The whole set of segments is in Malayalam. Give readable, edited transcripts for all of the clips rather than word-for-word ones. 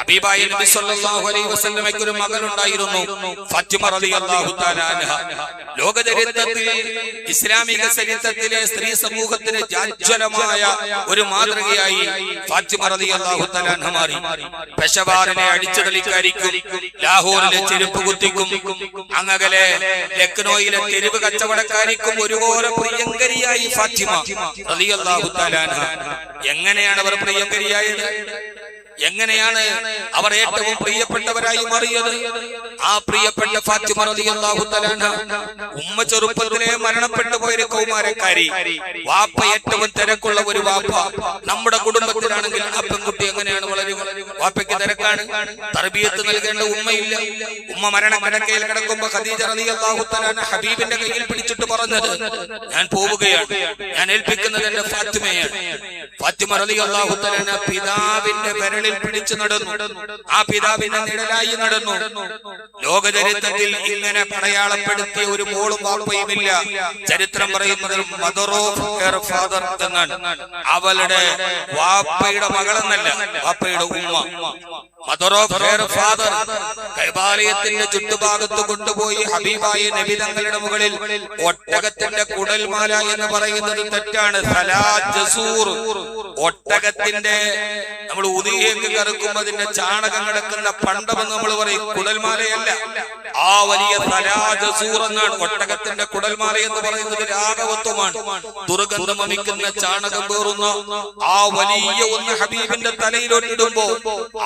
ഹബീബായ നബി സല്ലല്ലാഹു അലൈഹി വസല്ലമയ്ക്ക് ഒരു മകളുണ്ടായിരുന്നു, ഫാത്തിമ റളിയല്ലാഹു തആല അൻഹ. ലോക ചരിത്രത്തിൽ, ഇസ്ലാമിക ചരിത്രത്തിലെ സ്ത്രീ സമൂഹത്തിന് ജാജ്വലമായ ഒരു മാതൃകയായി ഫാത്തിമ റളിയല്ലാഹു തആല അൻഹ മാറി. പെഷവാറിലെ അടിച്ചുതളിക്കാരിക്കും, ലാഹോറിലെ ചെരുപ്പ് കുത്തിക്കും, അങ്ങകലെ ലക്നോയിലെ തെരുവ് കച്ചവടക്കാരിക്കും ഒരുപോലെ പ്രിയങ്കരിയായി ഫാത്തിമ റളിയല്ലാഹു തആല അൻഹ. എങ്ങനെയാണ് അവർ പ്രിയങ്കരിയായത്? എങ്ങനെയാണ് അവർ ഏറ്റവും പ്രിയപ്പെട്ടവരായി മാറിയത്? ആ പ്രിയപ്പെട്ട ഫാത്തിമ റളിയല്ലാഹു തആല അൻഹ ഉമ്മ ചെറുപ്പത്തിലെ മരണപ്പെട്ടു പോയൊരു കൗമാരക്കാരി, വാപ്പ ഏറ്റവും തിരക്കുള്ള ഒരു വാപ്പ. നമ്മുടെ കുടുംബത്തിലാണെങ്കിൽ ആ പെൺകുട്ടി എങ്ങനെയാണ് വളരുക? വാപ്പയ്ക്ക് തിരക്കാണ്, തർബിയത്ത് നൽകേണ്ട ഉമ്മയില്ല. ഉമ്മ മരണക്കിടക്കയിൽ കിടക്കുമ്പോ ഖദീജ റളിയല്ലാഹു തആല അൻഹ ഹബീബിന്റെ കയ്യിൽ പിടിച്ചിട്ട് പറഞ്ഞത്, ഞാൻ പോവുകയാണ്, ഞാൻ ഏൽപ്പിക്കുന്നത് എന്റെ ഫാത്തിമയാണ്. ഫാത്തിമ റളിയല്ലാഹു തആല അൻഹ പിതാവിന്റെ വിരളിൽ പിടിച്ചു നടന്നു, ആ പിതാവിന്റെ നിഴലായി നടന്നു. ലോകചരിത്രത്തിൽ ഇങ്ങനെ പടയാളപ്പെടുത്തിയ ഒരു മോളും വാപ്പയുമില്ല. ചരിത്രം പറയുന്നത് മദർ ഓഫ് ഹെർ ഫാദർ എന്നാണ്. അവളുടെ വാപ്പയുടെ മകളെന്നല്ല, വാപ്പയുടെ ഉമ്മ. Mother of her father. കൈബാലയത്തിന്റെ ചുറ്റുഭാഗത്ത് കൊണ്ടുപോയി ഹബീബായ നബി തങ്ങളുടെ മുകളിൽ ഒട്ടകത്തിന്റെ കുടൽമാല എന്ന് പറയുന്നത് തെറ്റാണ്. ഒട്ടകത്തിന്റെ നമ്മൾ ഉദിയേക്ക് കറക്കുമ്പോ അതിന്റെ ചാണകം കിടക്കുന്ന പണ്ടമെന്ന് നമ്മൾ പറയും, കുടൽമാലയല്ല. ആ വലിയ സലാജസൂർ എന്നാണ്. ഒട്ടകത്തിന്റെ കുടൽമാല എന്ന് പറയുന്നത് രാഗവത്വമാണ്. ദുർഗന്ധം വമിക്കുന്ന ചാണകം പേറുന്ന ആ വലിയ ഒന്ന് ഹബീബിന്റെ തലയിലോട്ടിടുമ്പോ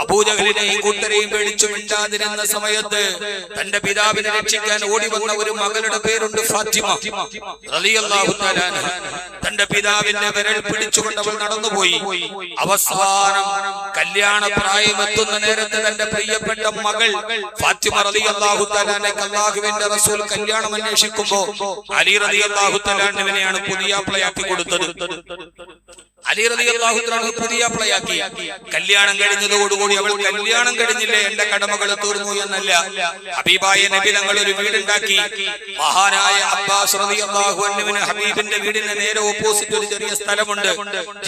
അബൂജഹലിനെയും കൂട്ടരെയും പേടിച്ചു മിണ്ടാതിരുന്ന സമയത്ത് തന്റെ പിതാവിനെ രക്ഷിക്കാൻ ഓടി വന്ന ഒരു മകളുടെ പേരുണ്ട് ഫാത്തിമ റളിയല്ലാഹു തആല അൻഹ. തന്റെ പിതാവിന്റെ വിരൽ പിടിച്ചുകൊണ്ട് അവൾ നടന്നുപോയി. അവസാനം കല്യാണ പ്രായമെത്തുന്ന നേരത്തെ തന്റെ പ്രിയപ്പെട്ട മകൾ ഫാത്തിമ റളിയല്ലാഹു തആല അൻഹ അല്ലാഹുവിന്റെ റസൂൽ കല്യാണം അന്വേഷിക്കുമ്പോ അലി റളിയല്ലാഹു തആല അൻഹുവിനെയാണ് പുതിയാപ്ലയാക്കി കൊടുത്തത്. അലി റളിയല്ലാഹു തആല പുതിയാപ്ലയാക്കി. കല്യാണം കഴിഞ്ഞതോടുകൂടി അവൾ കല്യാണം കഴിഞ്ഞില്ലേ, എന്റെ കടമകൾ തീർന്നു എന്നല്ല. ഹബീബായ നബി തങ്ങൾ ഒരു വീടുണ്ടാക്കി. മഹാനായ അബ്ബാസ് റളിയല്ലാഹു അൻഹുവിന് ഹബീബിന്റെ വീടിന് നേരെ ഓപ്പോസിറ്റ് ഒരു ചെറിയ സ്ഥലമുണ്ട്.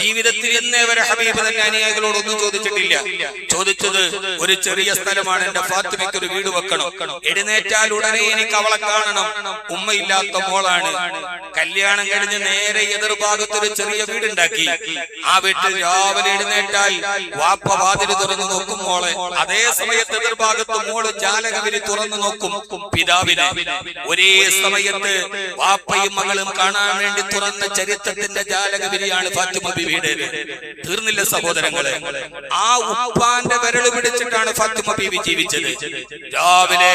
ജീവിതത്തിൽ എന്നേ വരെ ഹബീബ് തന്റെ അനുയായികളോടൊന്നും ചോദിച്ചിട്ടില്ല. ചോദിച്ചത് ഒരു ചെറിയ സ്ഥലമാണ്, എന്റെ ഫാത്തിമയ്ക്ക് ഒരു വീട് വെക്കണം, എഴുന്നേറ്റാൽ ഉടനെ എനിക്ക് അവളെ കാണണം, ഉമ്മയില്ലാത്ത മോളാണ്. കല്യാണം കഴിഞ്ഞ് നേരെ എതിർഭാഗത്തൊരു ചെറിയ വീടുണ്ടാക്കി. ആ വീട്ടിൽ രാവിലെ എഴുന്നേറ്റാൽ വാപ്പ വാതിൽ തുറന്നു നോക്കും മോളെ, അതേ സമയത്ത് എതിർഭാഗത്ത് മോള് ജാലകവിരി തുറന്നു നോക്കും പിതാവിനെ. ഒരേ സമയത്ത് വാപ്പയും മകളും കാണാൻ വേണ്ടി തുറന്ന ചരിത്രത്തിന്റെ ജാലകവിരിയാണ് ഫാത്തിമ ബീവിയുടെ. തീർന്നില്ല സഹോദരങ്ങളെ, ആ ഉപ്പാന്റെ വിരൽ പിടിച്ചിട്ടാണ് ഫാത്തിമ ബീവി ജീവിച്ചത്. രാവിലെ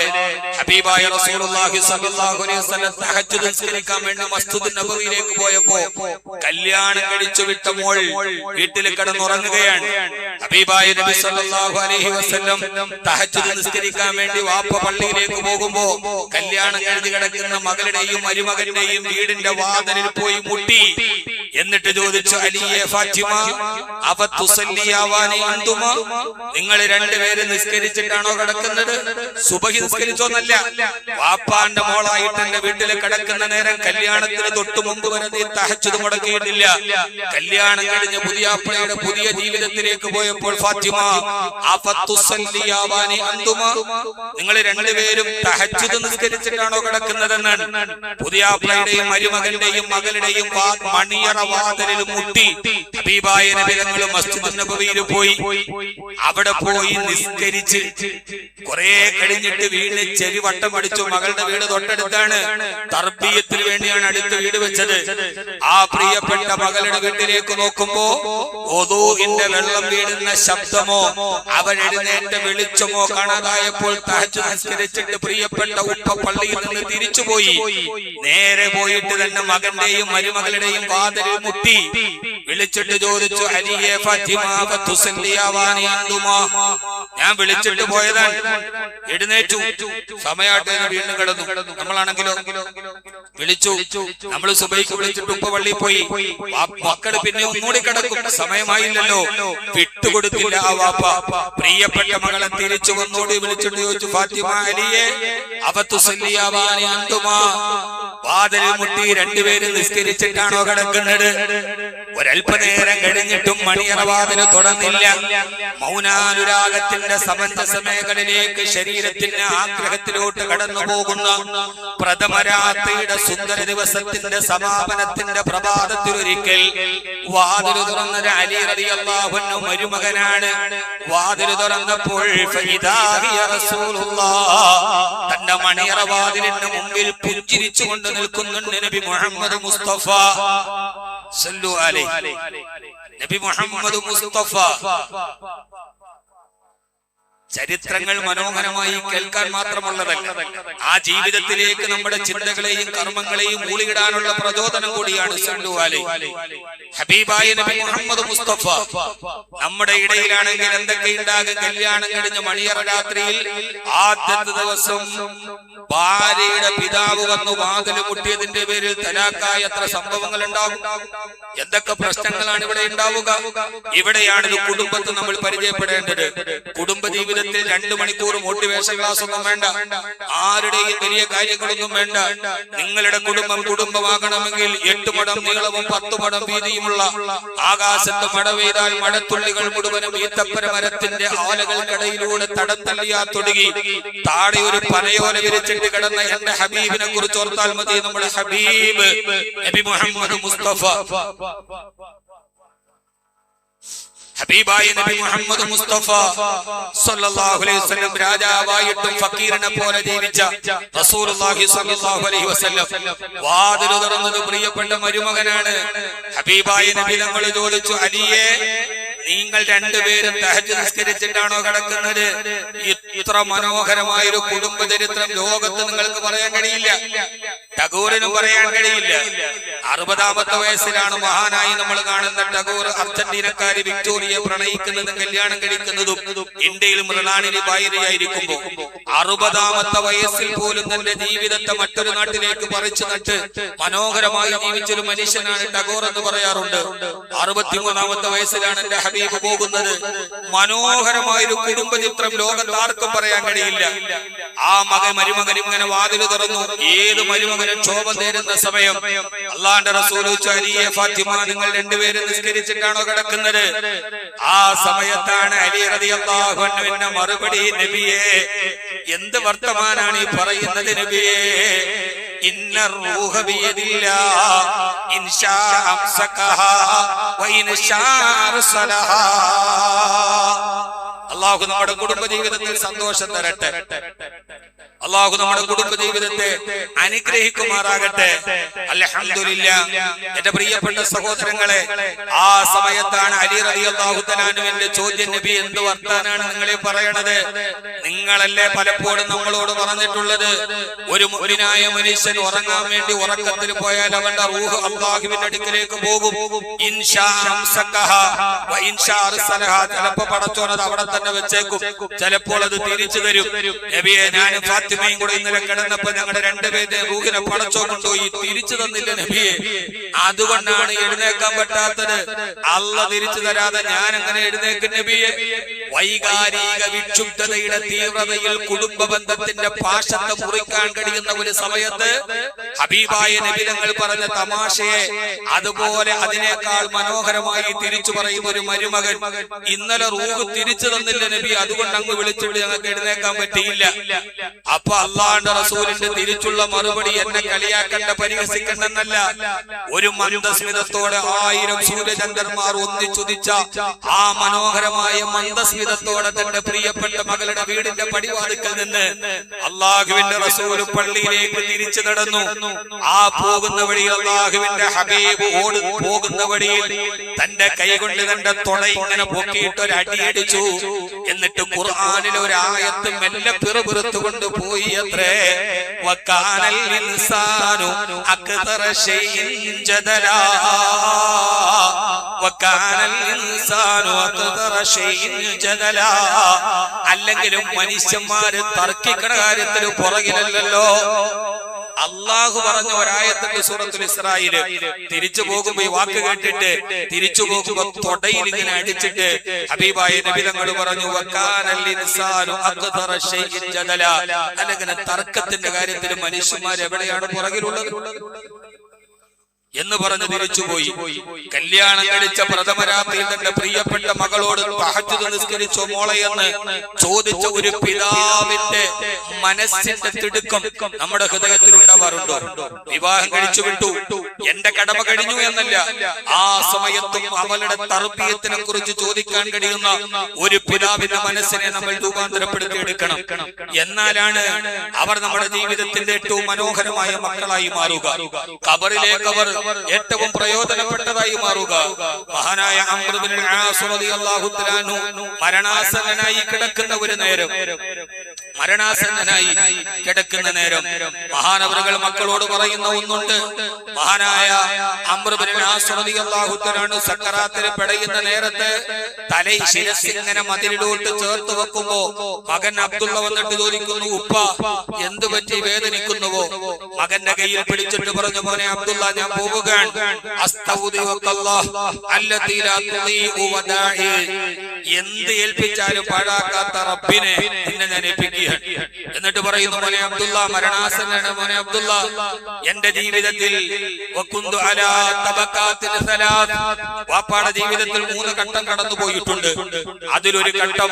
ഹബീബായ റസൂലുള്ളാഹി സ്വല്ലല്ലാഹു അലൈഹി വസല്ലം തഹജ്ജുദ് നിസ്കരിക്കാൻ വേണ്ടി മസ്ജിദ് നബവിയിലേക്ക് പോയപ്പോ കല്യാണം കഴിച്ചു വിട്ട മോൾ വീട്ടിൽ കിടന്നുറങ്ങുകയാണ്. ഹബീബായ നബി സല്ലല്ലാഹു അലൈഹി വസല്ലം തഹജ്ജുദ് നിസ്കരിക്കാൻ വേണ്ടി വാപ്പ പള്ളിയിലേക്ക് പോകുമ്പോ കല്യാണം കഴിഞ്ഞ് കിടക്കുന്ന മകളുടെയും മരുമകന്റെയും വീടിന്റെ വാതിലിൽ പോയി മുട്ടി. എന്നിട്ട് ചോദിച്ചു, അലിയെ ഫാത്തിമ അവതുസല്ലിയാവാനി അന്തുമ, നിങ്ങൾ രണ്ടുപേരും നിസ്കരിച്ചിട്ടാണോ കിടക്കുന്നത്? സുബഹി നിസ്കരിച്ചോന്നല്ല, വാപ്പാന്റെ മോളായിട്ട് എന്റെ വീട്ടിൽ കിടക്കുന്ന നേരം കല്യാണത്തിന് തൊട്ടു മുമ്പ് വരെ നീ തഹജ്ജുദ് മുടക്കിയിട്ടില്ല. കല്യാണം കഴിഞ്ഞ പുതിയാപ്ലയുടെ പുതിയ ജീവിതത്തിലേക്ക് പോയപ്പോൾ ഫാത്തിമ അവതുസല്ലിയാവാനി അന്തുമ, നിങ്ങൾ രണ്ടുപേരും തഹജ്ജുദ് നിസ്കരിച്ചിട്ടാണോ കിടക്കുന്നതെന്നാണ്. പുതിയാപ്ലയുടെയും മരുമകന്റെയും മകളുടെയും മണിയറ വാതിലിൽ മുട്ടി ഹബീബായ നബി തങ്ങൾ മസ്ജിദ് നബവിയിൽ പോയി. അവിടെ പോയി നിസ്കരിച്ച് കുറെ കഴിഞ്ഞിട്ട് വീട് ചെരിവട്ടം അടിച്ചു. മകളുടെ വീട് തൊട്ടടുത്താണ്, തർബീയത്തിന് വേണ്ടിയാണ് അടുത്ത വീട് വെച്ചത്. ആ പ്രിയപ്പെട്ട മകളുടെ വീട്ടിലേക്ക് നോക്കുമ്പോ ഒദൂഇന്റെ വെള്ളം വീഴുന്ന ശബ്ദമോ അവൻ എഴുന്നേറ്റ് വെളിച്ചമോ കാണാതായപ്പോൾ തഹജ്ജുദ് നിസ്കരിച്ചിട്ട് പ്രിയപ്പെട്ട ഉപ്പ പള്ളിയിൽ നിന്ന് തിരിച്ചുപോയി. നേരെ പോയിട്ട് തന്നെ മകന്റെയും മരുമകളുടെയും വാതിലിൽ മുട്ടി വിളിച്ചിട്ട് ചോദിച്ചു, അലിയെ ഫാത്തിമ വതുസല്ലിയാവാനി അന്തുമാ, ഞാൻ വിളിച്ചിട്ട് പോയതാണ്, എഴുന്നേറ്റു, സമയാട്ടെ വീണ്ടും കിടന്നു. നമ്മളാണെങ്കിലോ വിളിച്ചു, നമ്മൾ സുബൈക്ക് വിളിച്ചിട്ട് ഉപ്പ പള്ളിയിൽ പോയി, മക്കള് പിന്നെ ഒന്നുകൂടി കിടക്കും, സമയമായില്ലല്ലോ, വിട്ടുകൊടുത്തില്ല ആ വാപ്പ. പ്രിയപ്പെട്ട മകളെ തിരിച്ചു വന്നോടി വിളിച്ചിട്ട് ചോദിച്ചു, ഫാത്തിമ അലിയെ അവതുസല്ലിയാവാനി അന്തുമാ, വാതിലിൽ മുട്ടി രണ്ടുപേരും നിസ്കരിച്ചിട്ടാണോ കിടക്കുന്നത്? ഒരൽപ്പനേരം കഴിഞ്ഞിട്ടും മണിയറവാതിന് തുറന്നില്ല. മൗനാനുരാഗത്തിന്റെ സമഞ്ജസ മേഖലയിലേക്ക് ശരീരത്തിന്റെ ആഗ്രഹത്തിലോട്ട് കടന്നു പോകുന്ന പ്രഥമരാത്രിയുടെ സുന്ദര ദിവസത്തിന്റെ സമാപനത്തിന്റെ പ്രഭാതത്തിലൊരിക്കൽ വാതില് തുറന്നത് അലി റളിയല്ലാഹു അൻഹു മരുമകനാണ്. വാതില് തുറന്നപ്പോൾ തന്റെ മണിയറവാതിലിന് മുമ്പിൽ പുഞ്ചിരിച്ചുകൊണ്ട് നിൽക്കുന്നുണ്ട് നബി മുഹമ്മദ് മുസ്തഫ സല്ലു അലൈഹി. നബി മുഹമ്മദ് മുസ്തഫ. ചരിത്രങ്ങൾ മനോഹരമായി കേൾക്കാൻ മാത്രമുള്ളതല്ല, ആ ജീവിതത്തിലേക്ക് നമ്മുടെ ചിന്തകളെയും കർമ്മങ്ങളെയും മൂളിയിടാനുള്ള പ്രചോദനം കൂടിയാണ്. സല്ലു അലൈഹി. ഹബീബായ നബി മുഹമ്മദ് മുസ്തഫ നമ്മുടെ ഇടയിലാണെങ്കിൽ എന്തൊക്കെ ഉണ്ടാകും? കല്യാണം കഴിഞ്ഞ മണിയറ രാത്രിയിൽ ആദ്യത്തെ ദിവസം ഭാര്യയുടെ പിതാവ് വന്നു വാതില് മുട്ടിയതിന്റെ പേരിൽ തലാക്കായ എത്ര സംഭവങ്ങൾ ഉണ്ടാകും, എന്തൊക്കെ പ്രശ്നങ്ങളാണ് ഇവിടെ ഉണ്ടാവുക. ഇവിടെയാണ് ഒരു കുടുംബത്തെ നമ്മൾ പരിചയപ്പെടേണ്ടത്. കുടുംബ ജീവിതത്തിൽ 2 മണിക്കൂർ മോട്ടിവേഷൻ ക്ലാസ് ഒന്നും വേണ്ട, ആരുടെയും വലിയ കാര്യങ്ങളൊന്നും വേണ്ട. നിങ്ങളുടെ കുടുംബം കുടുംബമാകണമെങ്കിൽ 8 മടം നീളവും 10 മടം വീതിയുമുള്ള ആകാശത്ത് മഴ പെയ്താൽ മഴത്തുള്ളികൾ മുഴുവനും ഈത്തപ്പന മരത്തിന്റെ ആലകൾക്കിടയിലൂടെ തടത്തള്ളിയാ തൊടുകി താഴെ ഒരു പനയോല വിരിച്ചിട്ട് കിടന്ന എന്റെ ഹബീബിനെ കുറിച്ച് ഓർത്താൽ മതി. നമ്മുടെ ഹബീബ് നബി മുഹമ്മദ് മുസ്തഫ. ഹബീബായ നബി മുഹമ്മദ് മുസ്തഫ സല്ലല്ലാഹു അലൈഹി വസല്ലം രാജാവായിട്ടും ഫക്കീറിനെ പോലെ ജീവിച്ച റസൂലുള്ളാഹി സ്വല്ലല്ലാഹു അലൈഹി വസല്ലം വാതിൽ തുറന്നത് പ്രിയപ്പെട്ട മരുമകനാണ്. ഹബീബായ നബി തങ്ങൾ ചോദിച്ചു, അലിയെ, നിങ്ങൾ 2 പേരും തഹജ്ജുദ് നിസ്കരിച്ചിട്ടാണോ കിടക്കുന്നത്? ഇത്ര മനോഹരമായ ഒരു കുടുംബ ചരിത്രം ലോകത്ത് നിങ്ങൾക്ക് പറയാൻ കഴിയില്ല, ടാഗോറിനും പറയാൻ കഴിയില്ല. 60ാമത്തെ വയസ്സിലാണ് മഹാനായി നമ്മൾ കാണുന്ന ടാഗോർ അർജന്റീനക്കാരി വിക്ടോറിയെ പ്രണയിക്കുന്നതും കല്യാണം കഴിക്കുന്നതും ഇന്ത്യയിൽ മൃണാളിനി ഭാര്യയായിരിക്കുമ്പോ 60ാമത്തെ വയസ്സിൽ പോലും തന്റെ ജീവിതത്തെ മറ്റൊരു നാട്ടിലേക്ക് പറിച്ചു നട്ട് മനോഹരമായി ജീവിച്ചൊരു മനുഷ്യനാണ് ടാഗോർ എന്ന് പറയാറുണ്ട്. 63ാമത്തെ വയസ്സിലാണ് എന്റെ ഹബീബ് പോകുന്നത്. മനോഹരമായൊരു കുടുംബ ചിത്രം ലോകത്ത് ആർക്കും പറയാൻ കഴിയില്ല. ആ മരുമകൻ ഇങ്ങനെ വാതില് തുറന്നു. ഏത് മരുമകനും ക്ഷോഭം നേരുന്ന സമയം അള്ളാന്റെ റസൂൽ അലിയെ, ഫാത്തിമ, നിങ്ങൾ 2 പേരും നിസ്കരിച്ചിട്ടാണോ കിടക്കുന്നത്? ആ സമയത്താണ് അലി റളിയല്ലാഹു അൻഹുവിന്റെ മറുപടി, നബിയേ, എന്ത് വർത്തമാനാണ് ഈ പറയുന്നത് നബിയേ? ഇന്ന റൂഹ ബിയദില്ലാഹ് ഇൻഷാ അംസകഹാ വഇൻഷാ അർസലഹാ. അല്ലാഹു നമ്മുടെ കുടുംബ ജീവിതത്തിൽ സന്തോഷം തരട്ടെ. അല്ലാഹു നമ്മുടെ കുടുംബ ജീവിതത്തെ അനുഗ്രഹിക്കുമാറാകട്ടെ. അൽഹംദുലില്ലാഹ്. എന്റെ പ്രിയപ്പെട്ട സഹോദരങ്ങളെ, ആ സമയത്താണ് അലി റളിയല്ലാഹു തആല അൻഹുവിന്റെ ചോദ്യം, നബി, എന്ത് വർത്താനാണ് നിങ്ങളെ പറയണത്? നിങ്ങളല്ലേ പലപ്പോഴും നമ്മളോട് പറഞ്ഞിട്ടുള്ളത്, ഒരു മുഅ്മിനായ മനുഷ്യൻ ഉറങ്ങാൻ വേണ്ടി ഉറക്കത്തിൽ പോയാൽ അവന്റെ റൂഹ് അല്ലാഹുവിന്റെ അടുക്കലേക്ക് പോകും. ഇൻഷാ അംസകഹാ വ ഇൻഷാ അർസലഹാ. ചിലപ്പോൾ പടച്ചോനത് അവിടെ തന്നെ വെച്ചേക്കും, ചിലപ്പോൾ അത് തിരിച്ചു തരും. നബിയെ, ഞാൻ ഫാത്തിമയും കൂടെ ഇന്നലെ കിടന്നപ്പോ ഞങ്ങളുടെ 2 പേരുടെ റൂഹിനെ പടച്ചോൻ കൊണ്ടുപോയി, തിരിച്ചു തന്നില്ല നബിയെ. അതുകൊണ്ടാണ് എഴുന്നേക്കാൻ പറ്റാത്തത്. അല്ല തിരിച്ചു തരാതെ ഞാൻ അങ്ങനെ എഴുന്നേക്കും നബിയെ. വൈകാരിക വിക്ഷുബ്ധതയുടെ തീവ്രതയിൽ കുടുംബ ബന്ധത്തിന്റെ പാശത്തെ മുറിക്കാൻ കഴിയുന്ന ഒരു സമയത്ത് ഹബീബായ നബി തങ്ങൾ പറഞ്ഞ തമാശയെ അതുപോലെ അതിനേക്കാൾ മനോഹരമായി തിരിച്ചു പറയുന്ന ഒരു മരുമകൻ, ഇന്നലെ റൂഹ് തിരിച്ചു തന്നില്ല നബി, അതുകൊണ്ട് അങ്ങ് വിളിച്ചിട്ട് ഞങ്ങൾക്ക് എഴുന്നേക്കാൻ പറ്റിയില്ല. അപ്പൊ അള്ളാഹുവിന്റെ റസൂലിന്റെ തിരിച്ചുള്ള മറുപടി, എന്നെ കളിയാക്കണ്ട, പരിഹസിക്കണ്ടെന്നല്ല, ഒരു മന്ദസ്മിതത്തോടെ 1000 സൂര്യചന്ദ്രന്മാർ ഒന്നിച്ചുദിച്ച ആ മനോഹരമായ മന്ദസ്മിതത്തോടെ തന്റെ പ്രിയപ്പെട്ട മകളുടെ വീടിന്റെ പടിവാതിക്കൽ നിന്ന് അള്ളാഹുവിന്റെ റസൂല് പള്ളിയിലേക്ക് തിരിച്ചു നടന്നു. ആ പോകുന്ന വഴി അള്ളാഹുവിന്റെ ഹബീബ് പോകുന്ന വഴിയിൽ തന്റെ കൈകൊണ്ട് തന്റെ തൊട ഇങ്ങനെ പൊക്കിയിട്ട് ഒരു അടിയടിച്ചു. എന്നിട്ട് ഖുർആനിലെ ഒരു ആയത്ത് മെല്ലെ പിറുപിറുത്തുകൊണ്ട് പോയി അത്രേ. വകാനൽ ഇൻസാനു അക്തറ ശൈഇൻ ജദലാ, വകാനൽ ഇൻസാനു അക്തറ ശൈഇൻ ജദലാ. അല്ലെങ്കിലും മനുഷ്യന്മാര് തർക്കിക്കണ കാര്യത്തിൽ പുറകിലല്ലോ. അള്ളാഹു പറഞ്ഞ ഒരായത്തുണ്ട് സൂറത്തുൽ ഇസ്രായില്. തിരിച്ചു പോകുമ്പോ ഈ വാക്ക് കേട്ടിട്ട് തിരിച്ചു പോകുമ്പോ തൊടയിൽ ഇങ്ങനെ അടിച്ചിട്ട് ഹബീബായ നബി തങ്ങൾ പറഞ്ഞു, വകാനൽ ഇൻസാനു അക്തറ ശൈഇൻ ജദലാ. അല്ലെങ്കിൽ തർക്കത്തിന്റെ കാര്യത്തിൽ മനുഷ്യന്മാർ എവിടെയാണ് പുറകിലുള്ളത്? എന്ന് പറഞ്ഞ് തിരിച്ചുപോയി. കല്യാണം കഴിച്ച പ്രഥമ രാത്രിയിൽ തന്റെ പ്രിയപ്പെട്ട മകളോട് തഹജ്ജുദ് നിസ്കരിച്ചോ മോളെ എന്ന് ചോദിച്ച ഒരു പിതാവിന്റെ മനസ്സിന്റെ തിടുക്കം നമ്മുടെ ഹൃദയത്തിൽ ഉണ്ടാവാറുണ്ടോ? വിവാഹം കഴിച്ചു വിട്ടു, എന്റെ കടമ കഴിഞ്ഞു എന്നല്ല, ആ സമയത്തും അവളുടെ തർബീയത്തിനെ കുറിച്ച് ചോദിക്കാൻ കഴിയുന്ന ഒരു പിതാവിന്റെ മനസ്സിനെ നമ്മൾ രൂപാന്തരപ്പെടുത്തിയെടുക്കണം. എന്നാലാണ് അവർ നമ്മുടെ ജീവിതത്തിന്റെ ഏറ്റവും മനോഹരമായ മക്കളായി മാറുക. ഖബറിലേക്ക് അവർ ഏറ്റവും പ്രയോജനപ്പെട്ടതായി മാറുക. മഹാനായ അംർ ഇബ്നുൽ ആസ് റളിയല്ലാഹു തആല അൻഹു മരണാസന്നനായി കിടക്കുന്ന ഒരു നേരം, മഹാനവറുകൾ മക്കളോട് പറയുന്ന ഒന്നുണ്ട്. മഹാനായ അംർ ഇബ്നുൽ ആസ് റളിയല്ലാഹു തആല അൻഹു സക്കറാത്തിൽ പെടയുന്ന നേരത്ത് തലൈ ശിരസിങ്ങനെ മതിലിലോട്ട് ചേർത്ത് വെക്കുമ്പോ മകൻ അബ്ദുള്ള വന്നിട്ട് ചോദിക്കുന്നു, ഉപ്പ എന്ത് പറ്റി വേദനിക്കുന്നുവോ? മകന്റെ കയ്യിൽ പിടിച്ചിട്ട് പറഞ്ഞു, മോനെ അബ്ദുള്ള, ഞാൻ പോവുകയാണ്. എന്ത് ഏൽപ്പിച്ചാലും പാഴാക്കാത്ത റബ്ബിനെ നിന്നെ ഞാൻ ഏൽപ്പിക്കുകയാണ്. എന്നിട്ട് പറയുന്നു, മോനെ അബ്ദുള്ള, മരണാസന്നനാണ് മോനെ അബ്ദുള്ള, എന്റെ ജീവിതത്തിൽ വാപ്പാടെ ജീവിതത്തിൽ 3 ഘട്ടം കടന്നു പോയിട്ടുണ്ട്. അതിലൊരു ഘട്ടം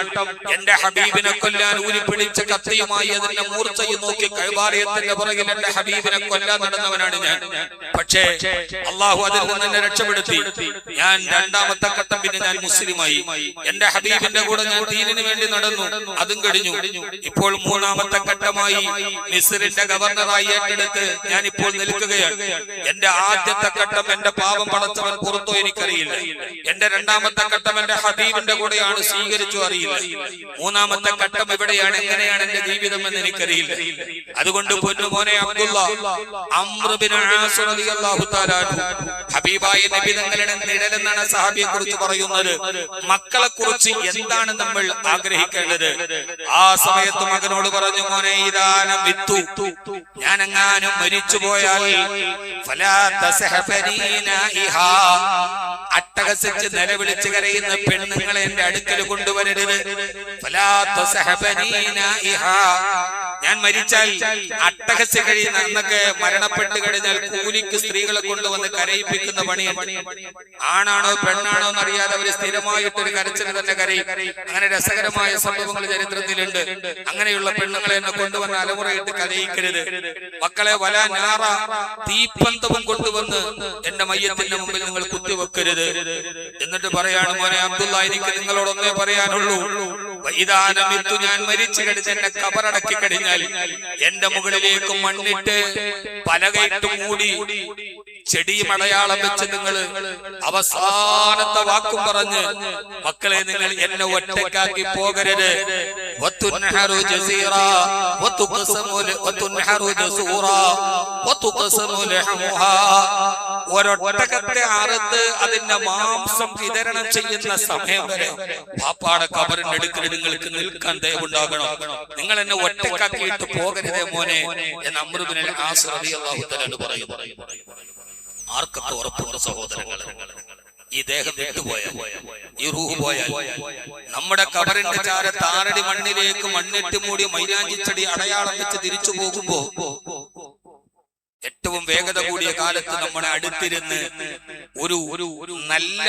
എന്റെ ഹബീബിനെ കൊല്ലാൻ ഊരിപ്പിടിച്ച കത്തിയുമായി അതിന്റെ മൂർച്ചയും നോക്കി കൈവാലയത്തിന്റെ പുറകിൽ എന്റെ ഹബീബിനെ കൊല്ലാൻ നടന്നവനാണ് ഞാൻ. പക്ഷേ അള്ളാഹു അതിൽ നിന്ന് എന്നെ രക്ഷപ്പെടുത്തി. ഞാൻ 2ാമത്തെ ഘട്ടം പിന്നെ ഞാൻ മുസ്ലിമായി. എന്റെ ഹബീബിന്റെ കൂടെ ഞാൻ ദീനിന് വേണ്ടി നടന്നു, അതും കഴിഞ്ഞു. ഇപ്പോൾ 3ാമത്തെ ഘട്ടമായി മിസ്രിന്റെ ഗവർണറായി ഏറ്റെടുത്ത് ഞാൻ ഇപ്പോൾ നിൽക്കുകയാണ്. എന്റെ ആദ്യത്തെ ഘട്ടം എന്റെ പാപം പടച്ചവൻ പുറത്തോ എനിക്കറിയില്ല. എന്റെ 2ാമത്തെ ഘട്ടം എന്റെ ഹബീബിന്റെ കൂടെയാണ്, സ്വീകരിച്ചു അറിയില്ല. 3ാമത്തെ ഘട്ടം എവിടെയാണ്, എങ്ങനെയാണ് എന്റെ ജീവിതം എന്ന് എനിക്കറിയില്ല. അതുകൊണ്ട് പൊന്നുമോനെ അബ്ദുള്ള, അംർ ഇബ്നുൽ ആസ് റളിയല്ലാഹു തആല അൻഹു ഹബീബായ നബി തങ്ങളുടെ നിഴലെന്നാണ് സഹാബിയെ കുറിച്ച് പറയുന്നത്. മക്കളെ കുറിച്ച് എന്താണ് നമ്മൾ ആഗ്രഹിക്കേണ്ടത്? ആ സമയത്ത് മകനോട് പറഞ്ഞു, മോനെ ഇദാനം വിത്തു, ഞാൻ എങ്ങാനും മരിച്ചുപോയാൽ ഫലാ തസ്ഹഫരീനാഇഹാ, അട്ടഹസിച്ച് നിലവിളിച്ച് കരയുന്ന പെണ്ണുങ്ങളെ എന്റെ അടുക്കൽ കൊണ്ടുവരരുത്. ഫലാ തസ്ഹഫരീനാഇഹാ, ഞാൻ മരിച്ചാൽ അട്ടഹസ് കഴിയുന്ന അന്നൊക്കെ മരണപ്പെട്ട് കഴിഞ്ഞാൽ കൂലിക്ക് സ്ത്രീകളെ കൊണ്ടുവന്ന് കരയിപ്പിക്കുന്ന പണിയാണ്. ആണാണോ പെണ്ണാണോ എന്നറിയാതെ അവര് സ്ഥിരമായിട്ടൊരു കരച്ചിൽ തന്നെ കരയും. അങ്ങനെ രസകരമായ സംഭവങ്ങൾ ചരിത്രത്തിലുണ്ട്. അങ്ങനെയുള്ള പെണ്ണുങ്ങളെ എന്നെ കൊണ്ടുവന്ന് അലമുറയിട്ട് കരയിക്കരുത്. മക്കളെ വല നാറ, തീപ്പന്തവും കൊണ്ടുവന്ന് എന്റെ മയ്യത്തിന്റെ മുമ്പിൽ നിങ്ങൾ കുത്തിവെക്കരുത്. എന്നിട്ട് പറയാണ്, മോനെ അബ്ദുള്ള, എനിക്ക് നിങ്ങളോടൊന്നേ പറയാനുള്ളൂ. ഇതാനമിത്തു, ഞാൻ മരിച്ചു കഴിഞ്ഞ് എന്നെ കബറടക്കി കഴിഞ്ഞാൽ എന്റെ മുകളിലേക്ക് മണ്ണിട്ട് പലകയിട്ട് മൂടി ചെടിയും അടയാളം വെച്ച് നിങ്ങൾ അവസാനത്തെ വാക്കും പറഞ്ഞ്, മക്കളെ നിങ്ങൾ എന്നെ ഒറ്റക്കാക്കി പോകരുത്. ഒരൊട്ടകത്തെ അറുത്ത് അതിന്റെ മാംസം വിതരണം ചെയ്യുന്ന സമയം വരെ പാപ്പാടെ കബറിന്റെ അടുക്കൽ നിങ്ങൾക്ക് നിൽക്കാൻ ദയവുണ്ടാകണം. നിങ്ങൾ എന്നെ ഒറ്റക്കാക്കിയിട്ട് പോകരുതേ മോനെ എന്ന് അംർ ഇബ്നുൽ ആസ് റളിയല്ലാഹു തആല പറയുന്നു. ആർക്കൊക്കെ ഉറപ്പുണ്ട് സഹോദരങ്ങളെ, ഈ ദേഹം വിട്ടുപോയാൽ, ഈ റൂഹ് പോയാൽ, നമ്മുടെ കബറിന്റെ ചാരത്ത് 6 മണ്ണിലേക്ക് മണ്ണിട്ട് മൂടി മൈലാഞ്ചിച്ചെടി അടയാളം വെച്ച് തിരിച്ചു പോകുമ്പോ ഏറ്റവും വേഗത കൂടിയ കാലത്ത് നമ്മുടെ അടുത്തിരുന്ന് ഒരു നല്ല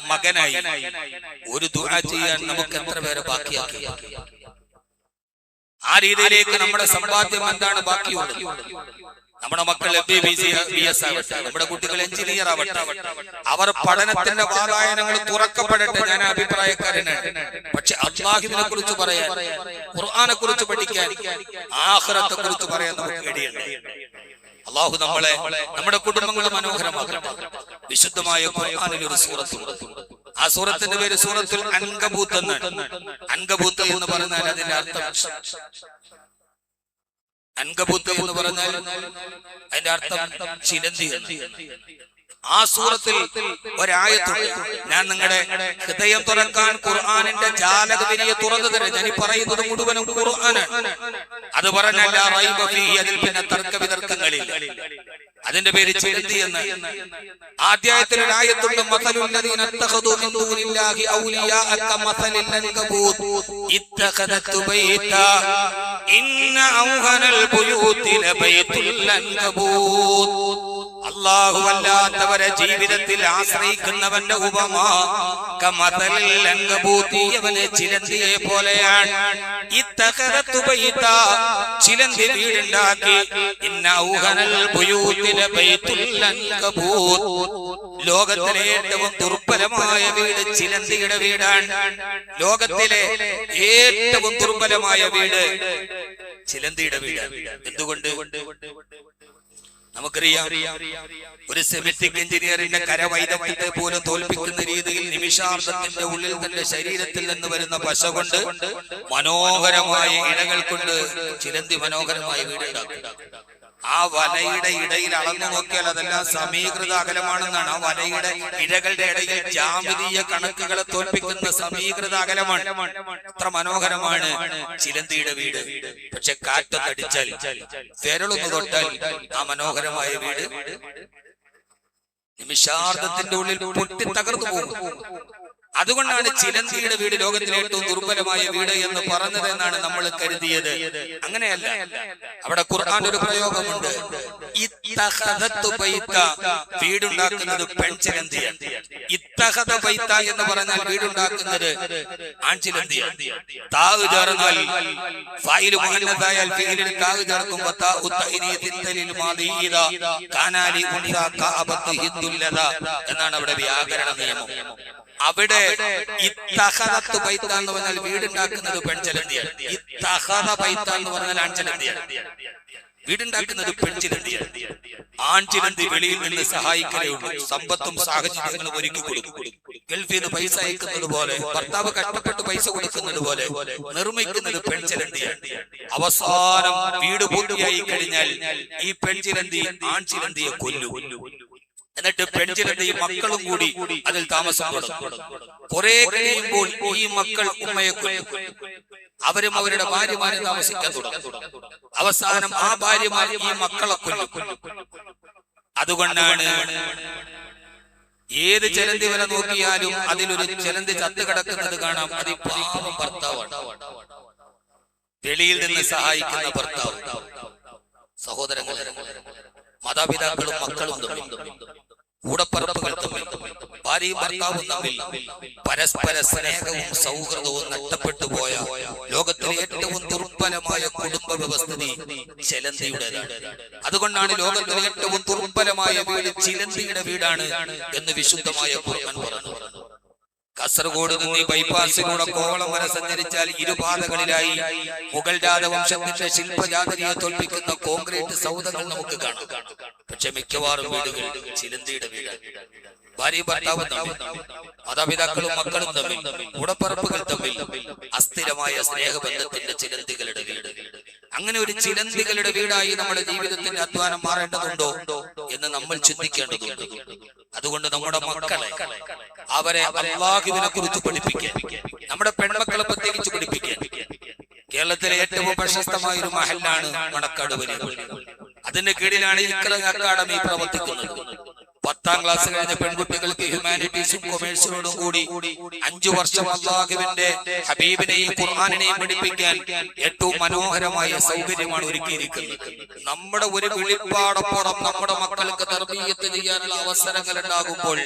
മകനായി ഒരു ദുആ ചെയ്യാൻ നമുക്ക് എത്ര പേരെ ബാക്കിയാക്കി? ആ രീതിയിലേക്ക് നമ്മുടെ സമ്പാദ്യം എന്താണ് ബാക്കിയുള്ളത്? നമ്മുടെ മക്കൾ MBBS ആവട്ടെ, നമ്മുടെ കുട്ടികൾ എഞ്ചിനീയർ ആവട്ടെ, അവർ പഠനത്തിന്റെ വാതായനങ്ങൾ തുറക്കപ്പെടട്ടെ. ഞാൻ അഭിപ്രായക്കാരനാണ്. പക്ഷെ അല്ലാഹുവിനെ കുറിച്ച് പറയാൻ, ഖുർആനെ കുറിച്ച് പഠിക്കാൻ, ആഖിറത്തെ കുറിച്ച് പറയാൻ നമുക്ക് കഴിയണ്ടേ? അല്ലാഹു നമ്മളെ, നമ്മുടെ കുടുംബങ്ങളെ മനോഹരമാക്കട്ടെ. വിശുദ്ധമായ ഖുർആനിൽ ഒരു സൂറത്തുണ്ട്. ആ സൂറത്തിന്റെ പേര് സൂറത്തുൽ അൻകബൂത്ത് എന്നാണ്. അൻകബൂത്ത് എന്ന് പറഞ്ഞാൽ അതിന്റെ അർത്ഥം, അൻകബൂത്ത് എന്ന് പറഞ്ഞാൽ അതിന്റെ അർത്ഥം ചിലന്തി. ആ സൂറത്തിൽ ഒരായത്തുണ്ട്. ഞാൻ നിങ്ങളുടെ ഹൃദയം തുറക്കാൻ ഖുർആനിന്റെ ജാലകവിരിയെ തുറന്നു തരാം. ഞാൻ ഈ പറയുന്നത് മുഴുവനും ഖുർആനാണ്. അത് പറഞ്ഞല്ല റൈബ ഫീഹി, അതിൽ പിന്നെ തർക്ക വിതർക്കങ്ങളില്ല. അതിന്റെ പേര് ചിലന്തി എന്ന്. അധ്യായത്തിൽ ഒരു ആയത്തുണ്ട്, മസലുൽ ലദീന ഇത്തഖദൂ മിൻ ദൂനില്ലാഹി ഔലിയാഅ കമസലിൽ അൻകബൂത്ത് ഇത്തഖദതു ബൈതാ ഇന്ന ഔഹനൽ ബുയൂതി ലബൈതുൽ അൻകബൂത്ത്. അല്ലാഹുവല്ലാത്തവരെ ജീവിതത്തിൽ ആശ്രയിക്കുന്നവന്റെ ഉപമ കമതലിൽ അങ്കബൂതി, അവന് ചിലന്തിയെ പോലെയാണ്. ഇത്തഖറതു ബൈത, ചിലന്തി വീടുണ്ടാക്കി. ഇന്ന ഔഹനൽ ബുയൂതിൽ ബൈതുൽ അൻകബൂത്, ലോകത്തിലെ ഏറ്റവും ദുർബലമായ വീട് ചിലന്തിയുടെ വീടാണ്. ലോകത്തിലെ ഏറ്റവും ദുർബലമായ വീട് ചിലന്തിയുടെ വീടാണ്. എന്തുകൊണ്ട്? നമുക്കറിയാം, ഒരു സെമിറ്റിക് എഞ്ചിനീയറിന്റെ കരവൈദഗ്ധ്യത്തെ പോലും തോൽപ്പിക്കുന്ന രീതിയിൽ നിമിഷാർദ്ധത്തിന്റെ ഉള്ളിൽ തന്റെ ശരീരത്തിൽ നിന്ന് വരുന്ന പശ കൊണ്ട് മനോഹരമായ ഇടകൾ കൊണ്ട് ചിലന്തി മനോഹരമായ വീടുണ്ടാക്കും. ആ വലയുടെ ഇടയിൽ അളന്നു നോക്കിയാൽ അതെല്ലാം സമീകൃത അകലമാണെന്നാണ്. ആ വലയുടെ ഇഴകളുടെ ഇടയിൽ ജാമിതീയ കണക്കുകളെ തോൽപ്പിക്കുന്ന സമീകൃത അകലമാണ്. അത്ര മനോഹരമാണ് ചിലന്തിയുടെ വീട്. പക്ഷെ കാറ്റൊന്നടിച്ചാൽ, വിരളൊന്ന് തൊട്ടാൽ ആ മനോഹരമായ വീട് നിമിഷാർദ്ധത്തിന്റെ ഉള്ളിൽ പൊട്ടി തകർന്നു പോകും. അതുകൊണ്ടാണ് ചിലന്തിയുടെ വീട് ലോകത്തിലെ ഏറ്റവും ദുർബലമായ വീട് എന്ന് പറഞ്ഞത് എന്നാണ് നമ്മൾ കരുതിയത്. അങ്ങനെയല്ല. അവിടെ ഖുർആൻ ഒരു പ്രയോഗമുണ്ട്, ഇത്തഖദതു ബൈത, വീടുണ്ടാക്കുന്നത് പെൺചിലന്തിയാണ്. ഇത്തഖദ ബൈത എന്ന് പറഞ്ഞാൽ വീടുണ്ടാക്കുന്നത് ആൺചിലന്തിയാണ്. താവ് ചേർന്നാൽ ഫായിൽ മുഹന്നദായാൽ ഫീലിൽ താവ് ചേർക്കുമ്പോൾ താഉ തഅനീസിൻ തലിൽ മാദിയിദ കാനാലി ഉൻസാ കഅബത്തു ഹിദ്ദുല്ലദ എന്നാണ് അവിടെ വ്യാകരണ നിയമം. അവിടെ ഇത്തഖദതു ബൈത എന്ന് പറഞ്ഞാൽ വീടുണ്ടാക്കുന്നത് പെൺചിലന്തിയാണ്. ഇത്തഖദ ബൈത എന്ന് പറഞ്ഞാൽ ആൺചിലന്തിയാണ്. വീടുണ്ടാക്കുന്നത് പെൺചിലന്തിയാണ്. ആൺചിലന്തി വെളിയിൽ നിന്ന് സഹായിക്കലേ ഉള്ളൂ. സമ്പത്തും സാഹചര്യങ്ങളും ഒരുക്കി കൊടുക്കും. ഗൾഫിൽ നിന്ന് പൈസ അയക്കുന്നത് പോലെ, ഭർത്താവ് കഷ്ടപ്പെട്ട് പൈസ കൊടുക്കുന്നത് പോലെ നിർമ്മിക്കുന്നത് പെൺചിലന്തിയാണ്. അവസാനം വീട് പൂർത്തിയായി കഴിഞ്ഞാൽ ഈ പെൺചിലന്തി ആൺചിലന്തിയെ കൊല്ലും. എന്നിട്ട് പെൺചിലന്തിയും മക്കളും കൂടി അതിൽ താമസം തുടങ്ങും. കുറെ കഴിയുമ്പോൾ ഈ മക്കൾ ഉമ്മയെ കൊല്ലും. അവരും അവരുടെ ഭാര്യമാരെ താമസിക്കാൻ തുടങ്ങും. അവസാനം ആ ഭാര്യമാർ ഈ മക്കളെ കൊല്ലും. അതുകൊണ്ടാണ് ഏത് ചിലന്തി വല നോക്കിയാലും അതിലൊരു ചിലന്തി ചത്തു കിടക്കുന്നത് കാണാം. അത് ഈ പാവം ഭർത്താവാണ്, വെളിയിൽ നിന്ന് സഹായിക്കുന്ന ഭർത്താവ്. സഹോദരങ്ങളെ, മാതാപിതാക്കളും മക്കളും തമ്മിൽ, കൂടപ്പറപ്പുകൾ തമ്മിൽ, ഭാര്യയും ഭർത്താവും തമ്മിൽ പരസ്പര സ്നേഹവും സൗഹൃദവും നഷ്ടപ്പെട്ടു പോയ ലോകത്തിലെ ഏറ്റവും ദുർബലമായ കുടുംബ വ്യവസ്ഥിതി ചിലന്തിയുടേതാണ്. അതുകൊണ്ടാണ് ലോകത്തിലെ ഏറ്റവും ദുർബലമായ വീട് ചിലന്തിയുടെ വീടാണ് എന്ന് വിശുദ്ധമായ ഖുർആൻ പറഞ്ഞു. കാസർഗോഡ് നിന്ന് ബൈപ്പാസിലൂടെ കോവളം വരെ സഞ്ചരിച്ചാൽ ഇരുപാതകളിലായി മുഗൾ രാജവംശത്തിന്റെ ശില്പജാതരിയെ തോൽപ്പിക്കുന്ന കോൺക്രീറ്റ് സൗധങ്ങൾ നമുക്ക് കാണാം. പക്ഷെ മിക്കവാറും വീടുകൾ ചിലന്തിയുടെ വീടാണ്. ഭാര്യയും ഭർത്താവും തമ്മിൽ, മാതാപിതാക്കളും മക്കളും തമ്മിൽ, ഉടപ്പറപ്പുകൾ തമ്മിൽ അസ്ഥിരമായ സ്നേഹബന്ധത്തിന്റെ ചിലന്തികളുടെ വീട്. അങ്ങനെ ഒരു ചിലന്തികളുടെ വീടായി നമ്മുടെ ജീവിതത്തിന്റെ അധ്വാനം മാറേണ്ടതുണ്ടോ എന്ന് നമ്മൾ ചിന്തിക്കേണ്ടതുണ്ട്. അതുകൊണ്ട് നമ്മുടെ മക്കളെ, അവരെ അല്ലാഹുവിനെ കുറിച്ച് പഠിപ്പിക്കാൻ, നമ്മുടെ പെൺമക്കളെ പ്രത്യേകിച്ച് പഠിപ്പിക്കാൻ. കേരളത്തിലെ ഏറ്റവും പ്രശസ്തമായ ഒരു മഹല്ലാണ് മണക്കാട് വലിയ പള്ളി. അതിന്റെ കീഴിലാണ് ഇഖ്റ അക്കാദമി പ്രവർത്തിക്കുന്നത്. 10ാം ക്ലാസ് കഴിഞ്ഞ പെൺകുട്ടികൾക്ക് ഹ്യൂമാനിറ്റീസും കൊമേഴ്സിനോടും കൂടി 5 വർഷം അല്ലാഹുവിന്റെ ഹബീബിനെയും ഖുർആനിനെയും പഠിപ്പിക്കാൻ ഏറ്റവും മനോഹരമായ സൗകര്യമാണ് ഒരുക്കിയിരിക്കുന്നത്. നമ്മുടെ ഒരു വെളിപ്പാടപ്പുറം നമ്മുടെ മക്കൾക്ക് തർബീയത്ത് ചെയ്യാനുള്ള അവസരങ്ങൾ ഉണ്ടാകുമ്പോൾ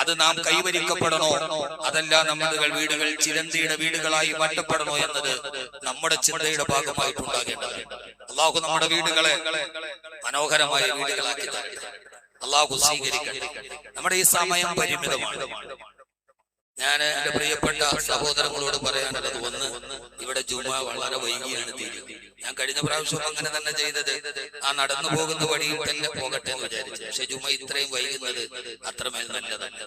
അത് നാം കൈവരിക്കപ്പെടണോ, അതല്ല നമ്മുടെ വീടുകൾ ചിലന്തിയുടെ വീടുകളായി മാറ്റപ്പെടണോ എന്നത് നമ്മുടെ ചിന്തയുടെ ഭാഗമായിട്ടുണ്ടാകേണ്ടതാണ്. അല്ലാഹു നമ്മുടെ വീടുകളെ മനോഹരമായ വീടുകളാക്കി തരട്ടെ. അല്ലാഹു സ്വീകരിക്കട്ടെ. നമ്മുടെ ഈ സമയം പരിമിതമാണ്. ഞാൻ എന്റെ പ്രിയപ്പെട്ട സഹോദരങ്ങളോട് പറയാനുള്ളത്, ഒന്ന്, ഇവിടെ ജുമാ വളരെ വൈകിയാണ് തീരുന്നത്. ഞാൻ കഴിഞ്ഞ പ്രാവശ്യം അങ്ങനെ തന്നെ ചെയ്തത്. ആ നടന്നു പോകുന്ന വഴിയിൽ തന്നെ പോകട്ടെ എന്ന് വിചാരിച്ചു. പക്ഷെ ജുമാ ഇത്രയും വൈകുന്നത് അത്രമേൽ നല്ലതല്ല.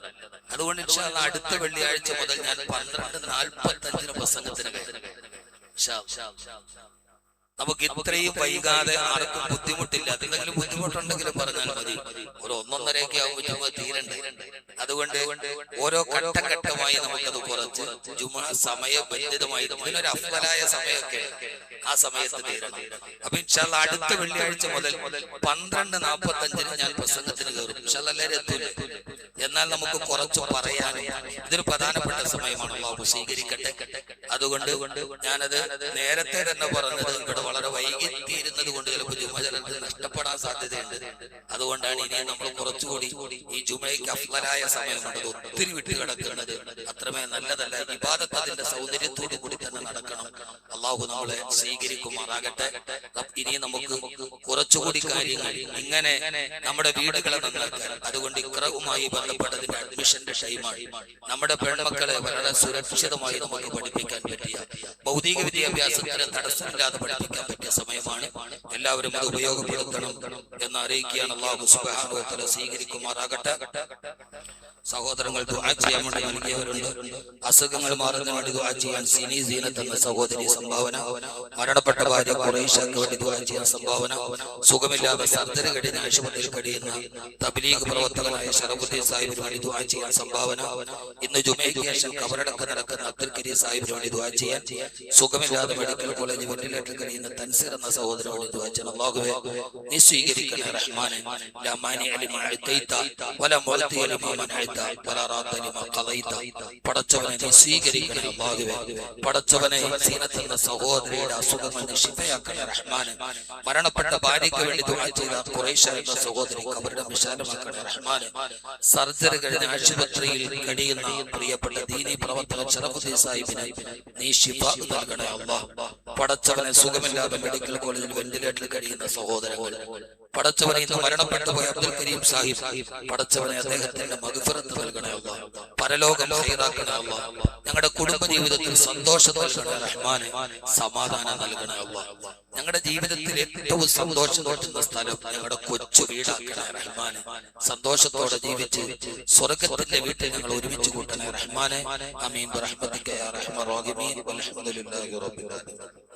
അതുകൊണ്ട് ഇൻഷാ അല്ലാഹ് അടുത്ത വെള്ളിയാഴ്ച മുതൽ ഞാൻ 12:45 പ്രസംഗത്തിന് കയറും. നമുക്ക് ഇത്രയും വൈകാതെ ആർക്കും ബുദ്ധിമുട്ടില്ല. എന്തെങ്കിലും ബുദ്ധിമുട്ടുണ്ടെങ്കിൽ പറഞ്ഞാൽ മതി. ഒരു 1:30 ആകുമ്പോൾ ജുമാ തീരണ്ടേ. അതുകൊണ്ട് ഓരോ ഘട്ടഘട്ടമായി നമുക്കത് കുറച്ച് ജുമാ സമയബന്ധിതമായി, ഇതിനൊരു അഫ്ളലായ സമയമൊക്കെ ആ സമയത്ത് തീരണം. അപ്പൊ ഇൻഷാ അല്ലാഹ് അടുത്ത വെള്ളിയാഴ്ച മുതൽ 12:45 ഞാൻ പ്രസംഗത്തിന് കയറും. ഇൻഷാ അല്ലാഹ് എല്ലാവരും എത്തൂലേ? എന്നാൽ നമുക്ക് കുറച്ച് പറയാനും ഇതൊരു പ്രധാനപ്പെട്ട സമയമാണ്. അല്ലാഹു സ്വീകരിക്കട്ടെ. അതുകൊണ്ട് ഞാനത് നേരത്തെ തന്നെ പറഞ്ഞത്, ഇവിടെ വളരെ വൈകി തീരുന്നത് കൊണ്ട് ചിലപ്പോൾ ജുമാ ചിലർക്ക് നഷ്ടപ്പെടാൻ നഷ്ടപ്പെടാൻ സാധ്യതയുണ്ട്. അതുകൊണ്ടാണ് ഇനി നമ്മൾ കുറച്ചുകൂടി ഈ ജുമയ്ക്ക് അഫ്ളലായ സമയമുണ്ട് ഒത്തിരി വിട്ട് കിടക്കുന്നത് അത്രമേ നല്ലതല്ല. ഇബാദത്ത് അതിന്റെ സൗന്ദര്യത്തോടു കൂടി തന്നെ നടക്കണം. അള്ളാഹു നമ്മളെ സ്വീകരിക്കുമാറാകട്ടെ. ഇനി നമുക്ക് കുറച്ചുകൂടി കാര്യങ്ങൾ ഇങ്ങനെ നമ്മുടെ വീടുകളെ നന്നാക്കാൻ, അതുകൊണ്ട് ഇഖ്റഉമായി ബന്ധപ്പെട്ടതിന്റെ അഡ്മിഷന്റെ ടൈമാണ്. നമ്മുടെ പെൺമക്കളെ വളരെ സുരക്ഷിതമായി നമുക്ക് പഠിപ്പിക്കാൻ പറ്റിയ, ഭൗതിക വിദ്യാഭ്യാസത്തിന് തടസ്സമില്ലാതെ പഠിപ്പിക്കാൻ പറ്റിയ സമയമാണ്. എല്ലാവരും അത് ഉപയോഗപ്പെടുത്തണം എന്ന് അറിയിക്കുകയാണ്. അല്ലാഹു സുബ്ഹാനഹു വ തആല സ്വീകരിക്കുമാറാകട്ടെ. സഹോദരങ്ങൾ ദുആ ചെയ്യാൻ വേണ്ടി നൽകിയവരുണ്ട്. അസുഖങ്ങൾ മാറുന്നതിന് വേണ്ടി ദുആ ചെയ്യാൻ സിനി സീനത്ത് എന്ന സഹോദരി സംഭാവന, മരണപ്പെട്ട ഭാര്യ ഖുറൈശക്ക് വേണ്ടി ദുആ ചെയ്യാൻ സംഭാവന, സുഖമില്ലാതെ സർജറി കഴിഞ്ഞ് ആശുപത്രിയിൽ കഴിയുന്ന തബ്ലീഗ് പ്രവർത്തകനായ ശറഫുദ്ദീൻ സാഹിബിന് വേണ്ടി ദുആ ചെയ്യാൻ സംഭാവന, ഇന്ന് ജുമയ്ക്ക് ശേഷം ഖബറടക്കം നടക്കുന്ന അബ്ദുൽ കരീം സാഹിബിന് വേണ്ടി ദുആ ചെയ്യാൻ, സുഖമില്ലാതെ മെഡിക്കൽ കോളേജ് വെന്റിലേറ്ററിൽ കഴിയുന്ന തൻസീർ എന്ന സഹോദരന് വേണ്ടി ദുആ ചെയ്യാൻ. അല്ലാഹുവേ നീ സ്വീകരിക്കണേ റഹ്മാനെ. ലാ മാനിഅ ലിമാ അഅതൈത വലാ മുഅ്തിയ ലിമാ മനഅത വലാ റാദ്ദ ലിമാ ഖദൈത. പടച്ചവനെ നീ സ്വീകരിക്കണേ അല്ലാഹുവേ. പടച്ചവനെ സീനത്ത് എന്ന സഹോദരിയുടെ അസുഖങ്ങൾ നീ ശിഫയാക്കണേ റഹ്മാനെ. മരണപ്പെട്ട ഭാര്യയ്ക്ക് വേണ്ടി ദുആ ചെയ്ത ഖുറൈശ എന്ന സഹോദരി ഖബറിടം വിശാലമാക്കണേ റഹ്മാനെ. സർജറി കഴിഞ്ഞ ആശുപത്രിയിൽ കഴിയുന്ന പ്രിയപ്പെട്ട ദീനി പ്രവർത്തകൻ ശറഫുദ്ദീൻ സാഹിബിനെ നീ ശിഫ നൽകണേ അല്ലാഹ്. പടച്ചവനെ സുഖമില്ലാതെ മെഡിക്കൽ കോളേജിൽ വെന്റിലേറ്ററിൽ കഴിയുന്ന സഹോദരങ്ങൾ, പടച്ചവനെ ഇന്ന് മരണപ്പെട്ടു പോയ അബ്ദുൽ കരീം സാഹിബ്, പടച്ചവനെ അദ്ദേഹത്തിന്റെ മഗ്ഫിറത്ത് നൽകണേ അല്ലാഹ്. പരലോകം ഖൈറാക്കണേ അല്ലാഹ്. ഞങ്ങളുടെ കുടുംബ ജീവിതത്തിൽ സന്തോഷം നൽകണേ റഹ്മാനെ. സമാധാനം നൽകണേ അല്ലാഹ്. ഞങ്ങളുടെ ജീവിതത്തിൽ ഏറ്റവും സന്തോഷം തോന്നുന്ന സ്ഥലം ഞങ്ങളുടെ കൊച്ചു വീടാക്കണേ റഹ്മാനെ. സന്തോഷത്തോടെ ജീവിച്ച് സ്വർഗത്തിന്റെ വീട്ടിൽ ഞങ്ങൾ ഒരുമിച്ച് കൂട്ടണേ റഹ്മാനെ. ആമീൻ ബിറഹ്മതിക യാ അർഹമർ റഹീമീൻ. വൽഹംദുലില്ലാഹി റബ്ബിൽ ആലമീൻ.